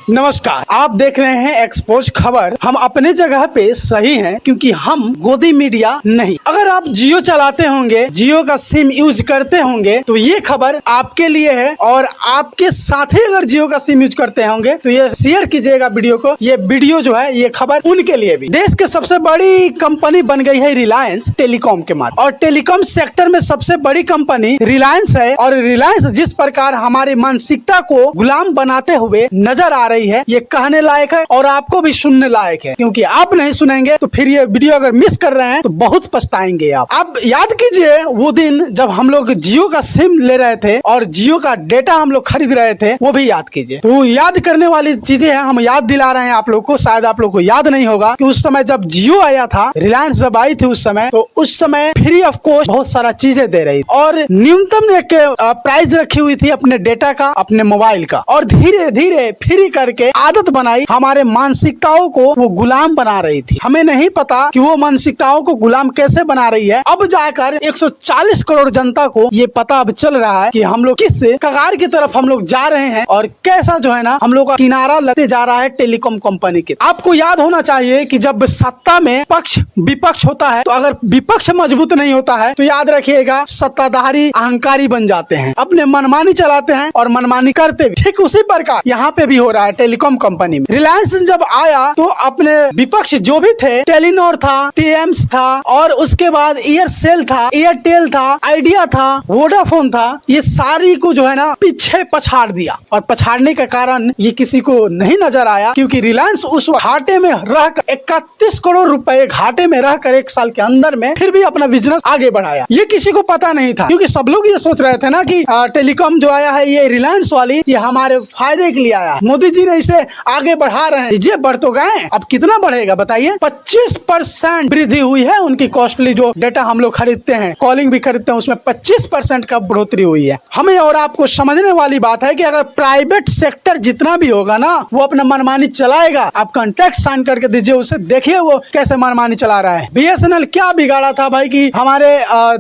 नमस्कार, आप देख रहे हैं एक्सपोज खबर। हम अपने जगह पे सही हैं क्योंकि हम गोदी मीडिया नहीं। अगर आप जियो चलाते होंगे, जियो का सिम यूज करते होंगे तो ये खबर आपके लिए है। और आपके साथी अगर जियो का सिम यूज करते होंगे तो ये शेयर कीजिएगा वीडियो को। ये वीडियो जो है ये खबर उनके लिए भी। देश के सबसे बड़ी कंपनी बन गई है रिलायंस टेलीकॉम के माध्यम, और टेलीकॉम सेक्टर में सबसे बड़ी कंपनी रिलायंस है। और रिलायंस जिस प्रकार हमारी मानसिकता को गुलाम बनाते हुए नजर आ रही है, ये कहने लायक है और आपको भी सुनने लायक है। क्योंकि आप नहीं सुनेंगे तो फिर ये वीडियो अगर मिस कर रहे हैं तो बहुत पछताएंगे आप याद कीजिए वो दिन जब हम लोग जियो का सिम ले रहे थे और जियो का डेटा हम लोग खरीद रहे थे, वो भी याद कीजिए। तो याद करने वाली चीजें हैं, हम याद दिला रहे हैं आप लोग को। शायद आप लोग को याद नहीं होगा कि उस समय जब जियो आया था, रिलायंस जब आई थी उस समय, तो उस समय फ्री ऑफ कॉस्ट बहुत सारा चीजें दे रही और न्यूनतम एक प्राइस रखी हुई थी अपने डेटा का, अपने मोबाइल का। और धीरे धीरे फ्री करके आदत बनाई, हमारे मानसिकताओं को वो गुलाम बना रही थी। हमें नहीं पता कि वो मानसिकताओं को गुलाम कैसे बना रही है। अब जाकर 140 करोड़ जनता को ये पता अब चल रहा है कि हम लोग किस कगार की तरफ हम लोग जा रहे हैं और कैसा जो है ना हम लोग का किनारा लगते जा रहा है टेलीकॉम कंपनी के। आपको याद होना चाहिए कि जब सत्ता में पक्ष विपक्ष होता है तो अगर विपक्ष मजबूत नहीं होता है तो याद रखिएगा सत्ताधारी अहंकारी बन जाते हैं, अपने मनमानी चलाते हैं और मनमानी करते भी। ठीक उसी प्रकार यहाँ पे भी हो रहा है टेलीकॉम कंपनी में। रिलायंस जब आया तो अपने विपक्ष जो भी थे, टेलीनॉर था, टीएम्स था, और उसके बाद एयरसेल था, एयरटेल था, आइडिया था, वोडाफोन था, ये सारी को जो है ना पीछे पछाड़ दिया। और पछाड़ने का कारण ये किसी को नहीं नजर आया क्योंकि रिलायंस उस घाटे में रहकर 31 करोड़ रुपए घाटे में रहकर 1 साल के अंदर में फिर भी अपना बिजनेस आगे बढ़ाया। ये किसी को पता नहीं था क्योंकि सब लोग ये सोच रहे थे ना कि टेलीकॉम जो आया है ये रिलायंस वाली, ये हमारे फायदे के लिए आया है, मोदी जी ने इसे आगे बढ़ा रहे हैं। ये बढ़ तो गए, अब कितना बढ़ेगा बताइए। 25% वृद्धि हुई है उनकी कॉस्टली जो डेटा हम लोग खरीदते हैं, कॉलिंग भी खरीदते हैं, उसमें 25% का बढ़ोतरी हुई है। हमें और आपको समझने वाली बात है कि अगर प्राइवेट सेक्टर जितना भी होगा ना वो अपना मनमानी चलाएगा। आप कॉन्ट्रैक्ट साइन करके दीजिए उसे, देखिए वो कैसे मनमानी चला रहा है। बीएसएनएल क्या बिगाड़ा था भाई कि हमारे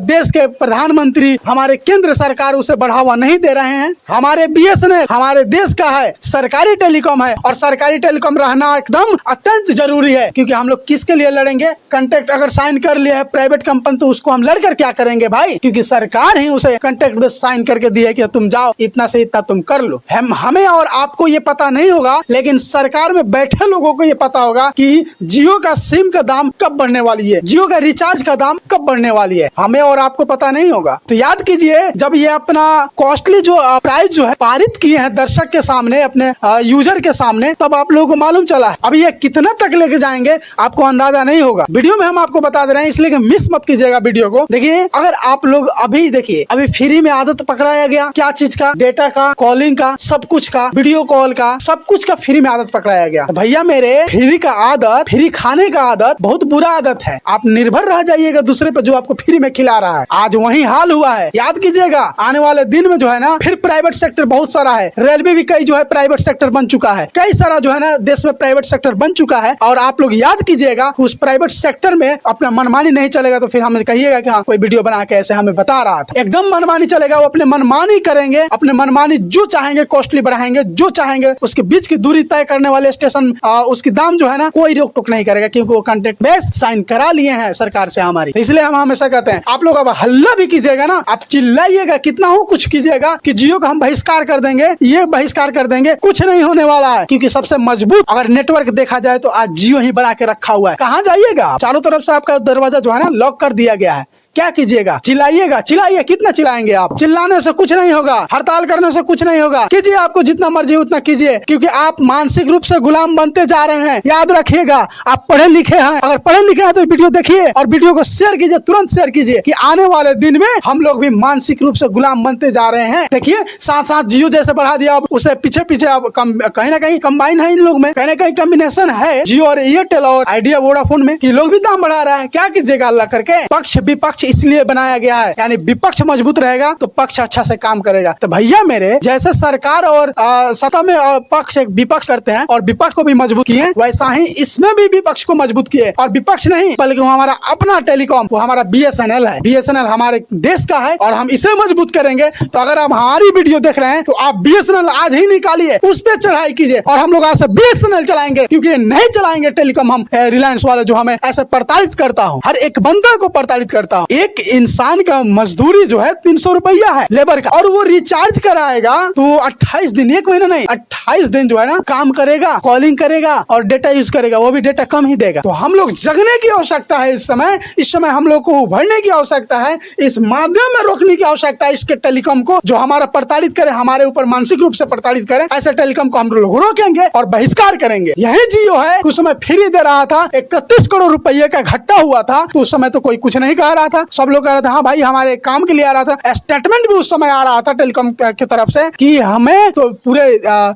देश के प्रधानमंत्री, हमारे केंद्र सरकार उसे बढ़ावा नहीं दे रहे हैं। हमारे बीएसएनएल हमारे देश का है, सरकारी टेलीकॉम है और सरकारी टेलीकॉम रहना एकदम अत्यंत जरूरी है। क्योंकि हम लोग किसके लिए लड़ेंगे? कॉन्ट्रैक्ट अगर साइन कर लिया है प्राइवेट कंपनी तो उसको हम लड़कर क्या करेंगे भाई? क्योंकि सरकार ही उसे कॉन्ट्रैक्ट में साइन करके दी है कि तुम जाओ इतना से इतना तुम कर लो। हमें और आपको ये पता नहीं होगा, लेकिन सरकार में बैठे लोगों को ये पता होगा कि जियो का सिम का दाम कब बढ़ने वाली है, जियो का रिचार्ज का दाम कब बढ़ने वाली है। हमें और आपको पता नहीं होगा। तो याद कीजिए जब ये अपना कॉस्टली जो प्राइस जो है पारित किए हैं दर्शक के सामने, अपने यूजर के सामने, तब आप लोगों को मालूम चला है। अब ये कितना तक लेके जाएंगे आपको अंदाजा नहीं होगा। वीडियो में हम आपको बता दे रहे हैं, इसलिए मिस मत कीजिएगा वीडियो को। देखिए अगर आप लोग अभी देखिए, अभी फ्री में आदत पकड़ाया गया, क्या चीज का? डेटा का, कॉलिंग का, सब कुछ का, वीडियो कॉल का, सब कुछ का फ्री में आदत पकड़ाया गया। भैया मेरे, फ्री का आदत, फ्री खाने का आदत बहुत बुरा आदत है। आप निर्भर रह जाइएगा दूसरे पर जो आपको फ्री में खिला रहा है। आज वही हाल हुआ है। याद कीजिएगा आने वाले दिन में जो है ना फिर प्राइवेट सेक्टर बहुत सारा है, रेलवे भी कई जो है प्राइवेट सेक्टर बन चुका है, कई सारा जो है ना देश में प्राइवेट सेक्टर बन चुका है। और आप लोग याद कीजिएगा उस प्राइवेट सेक्टर में अपना मनमानी नहीं चलेगा तो फिर हमें कहिएगा कि हाँ कोई वीडियो बना के ऐसे हमें बता रहा था। एकदम मनमानी चलेगा, वो अपने मनमानी करेंगे, अपने मनमानी जो चाहेंगे कॉस्टली बढ़ाएंगे, जो चाहेंगे उसके बीच की दूरी तय करने वाले स्टेशन उसकी दाम जो है ना कोई रोक टोक नहीं करेगा क्योंकि वो कॉन्ट्रैक्ट बेस साइन करा लिए हैं सरकार से हमारी। तो इसलिए हम हमेशा कहते हैं आप लोग अब हल्ला भी कीजिएगा ना, आप चिल्लाइएगा, कितना हो कुछ कीजिएगा कि जियो का हम बहिष्कार कर देंगे, ये बहिष्कार कर देंगे, कुछ नहीं होने वाला है। क्योंकि सबसे मजबूत अगर नेटवर्क देखा जाए तो आज जियो ही बना के रखा हुआ है। कहाँ जाइएगा? चारों तरफ से आपका दरवाजा जो है ना लॉक कर दिया गया है। क्या कीजिएगा? चिल्लाइएगा, चिल्लाइए, कितना चिल्लाएंगे आप? चिल्लाने से कुछ नहीं होगा, हड़ताल करने से कुछ नहीं होगा। कीजिए, आपको जितना मर्जी उतना कीजिए, क्योंकि आप मानसिक रूप से गुलाम बनते जा रहे हैं। याद रखिएगा आप पढ़े लिखे हैं, अगर पढ़े लिखे हैं तो वीडियो देखिए और वीडियो को शेयर कीजिए, तुरंत शेयर कीजिए कि आने वाले दिन में हम लोग भी मानसिक रूप से गुलाम बनते जा रहे हैं। देखिए साथ साथ जियो जैसे बढ़ा दिया, अब उसे पीछे पीछे अब कहीं ना कहीं कंबाइन है इन लोग में, कहीं ना कहीं कॉम्बिनेशन है जियो और एयरटेल और आइडिया वोडाफोन में कि लोग भी दाम बढ़ा रहा है। क्या कीजिएगा अल्लाह करके? पक्ष विपक्ष इसलिए बनाया गया है, यानी विपक्ष मजबूत रहेगा तो पक्ष अच्छा से काम करेगा। तो भैया मेरे, जैसे सरकार और सत्ता में पक्ष एक विपक्ष करते हैं और विपक्ष को भी मजबूत किए, वैसा ही इसमें भी विपक्ष को मजबूत किए। और विपक्ष नहीं बल्कि वो हमारा अपना टेलीकॉम, वो हमारा BSNL है। BSNL हमारे देश का है और हम इसे मजबूत करेंगे। तो अगर आप हमारी वीडियो देख रहे हैं तो आप BSNL आज ही निकालिए, उस पर चढ़ाई कीजिए और हम लोग आज से BSNL चलाएंगे, क्योंकि नहीं चलाएंगे टेलीकॉम हम रिलायंस वाले जो हमें ऐसे प्रताड़ित करता हूँ, हर एक बंदा को प्रताड़ित करता हूँ। एक इंसान का मजदूरी जो है 300 रुपया है लेबर का, और वो रिचार्ज कराएगा तो 28 दिन, एक महीना नहीं 28 दिन जो है ना काम करेगा, कॉलिंग करेगा और डेटा यूज करेगा, वो भी डेटा कम ही देगा। तो हम लोग जगने की आवश्यकता है इस समय हम लोग को उभरने की आवश्यकता है, इस माध्यम में रोकने की आवश्यकता है इसके टेलीकॉम को, जो हमारा प्रताड़ित करे, हमारे ऊपर मानसिक रूप से प्रताड़ित करे। ऐसे टेलीकॉम को हम लोग रोकेंगे और बहिष्कार करेंगे। यही जियो है, कुछ समय फ्री दे रहा था, 31 करोड़ रुपये का घट्टा हुआ था, तो उस समय तो कोई कुछ नहीं कह रहा था, सब लोग कह रहे थे हाँ भाई हमारे काम के लिए आ रहा था। स्टेटमेंट भी उस समय आ रहा था टेलीकॉम की तरफ से कि हमें तो पूरे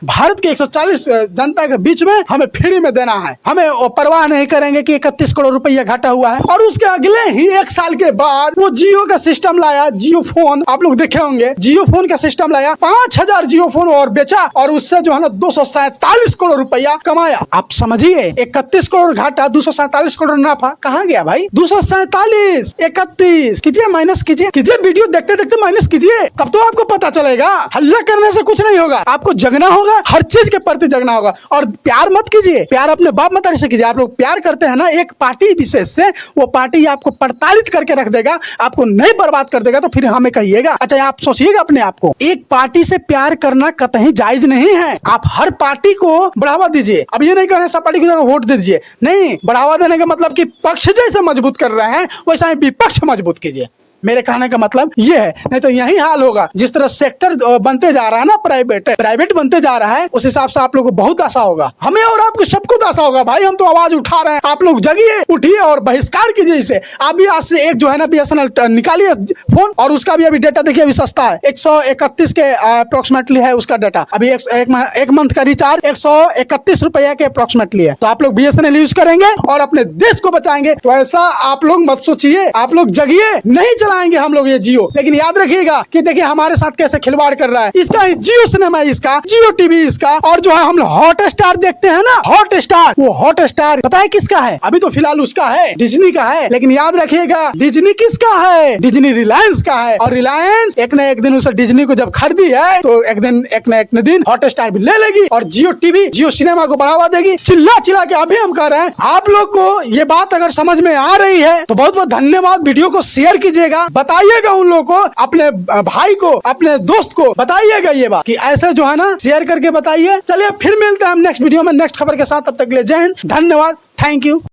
भारत के 140 जनता के बीच में हमें फ्री में देना है, हमें परवाह नहीं करेंगे कि 31 करोड़ रुपया घाटा हुआ है। और उसके अगले ही एक साल के बाद वो जियो का सिस्टम लाया, जियो फोन, आप लोग देखे होंगे, जियो फोन का सिस्टम लाया, 5000 जियो फोन और बेचा और उससे जो है ना 247 करोड़ रुपया कमाया। आप समझिए, 31 करोड़ घाटा, 247 करोड़ नफा कहाँ गया भाई? 247, 31 कीजिए, माइनस कीजिए, वीडियो देखते देखते माइनस कीजिए, तब तो आपको पता चलेगा। हल्ला करने से कुछ नहीं होगा, आपको जगना होगा, हर चीज के प्रति जगना होगा। और प्यार मत कीजिए, प्यार अपने बाप मतारी से कीजिए। आप लोग प्यार करते हैं ना एक पार्टी विशेष से, वो पार्टी आपको प्रताड़ित करके रख देगा, आपको नहीं बर्बाद कर देगा, तो फिर हमें कहिएगा। अच्छा आप सोचिएगा अपने आप को, एक पार्टी से प्यार करना कतई जायज नहीं है। आप हर पार्टी को बढ़ावा दीजिए। अब ये नहीं कहना सब पार्टी को वोट दे दीजिए, नहीं, बढ़ावा देने का मतलब कि पक्ष जैसे मजबूत कर रहे हैं वैसा ही विपक्ष मजबूत कीजिए। मेरे कहने का मतलब ये है, नहीं तो यही हाल होगा। जिस तरह सेक्टर बनते जा रहा है ना, प्राइवेट बनते जा रहा है, उस हिसाब से आप लोगों को बहुत आशा होगा, हमें और आपको सबको आशा होगा। भाई हम तो आवाज उठा रहे हैं, आप लोग जगिए, उठिए और बहिष्कार कीजिए इसे। आप भी आज से एक जो है ना BSNL निकालिए फोन, और उसका भी अभी डेटा देखिए, अभी सस्ता है, 131 के अप्रोक्सीमेटली है उसका डाटा। अभी एक मंथ का रिचार्ज 131 रुपया के अप्रोक्सीमेटली है। तो आप लोग BSNL यूज करेंगे और अपने देश को बचाएंगे। तो ऐसा आप लोग मत सोचिए, आप लोग जगिए। नहीं चलाएंगे हम लोग ये जियो, लेकिन याद रखिएगा कि देखिए हमारे साथ कैसे खिलवाड़ कर रहा है। इसका जियो सिनेमा, इसका जियो टीवी, इसका, और जो है हम लोग हॉट स्टार देखते हैं ना, हॉट स्टार, वो हॉट स्टार पता है किसका है? अभी तो फिलहाल उसका है, डिज्नी का है, लेकिन याद रखिएगा डिज्नी किसका है? डिज्नी रिलायंस का है। और रिलायंस एक न एक दिन उसे डिज्नी को जब खरीदी है तो एक न एक दिन हॉट स्टार भी ले लेगी और जियो टीवी, जियो सिनेमा को बढ़ावा देगी। चिल्ला चिल्ला के अभी हम कह रहे हैं। आप लोग को ये बात अगर समझ में आ रही है तो बहुत बहुत धन्यवाद। वीडियो को शेयर कीजिएगा, बताइएगा उन लोगों को, अपने भाई को, अपने दोस्त को बताइएगा ये बात कि ऐसे जो है ना शेयर करके बताइए। चलिए फिर मिलते हैं हम नेक्स्ट वीडियो में नेक्स्ट खबर के साथ। तब तक के लिए जय हिंद, धन्यवाद, थैंक यू।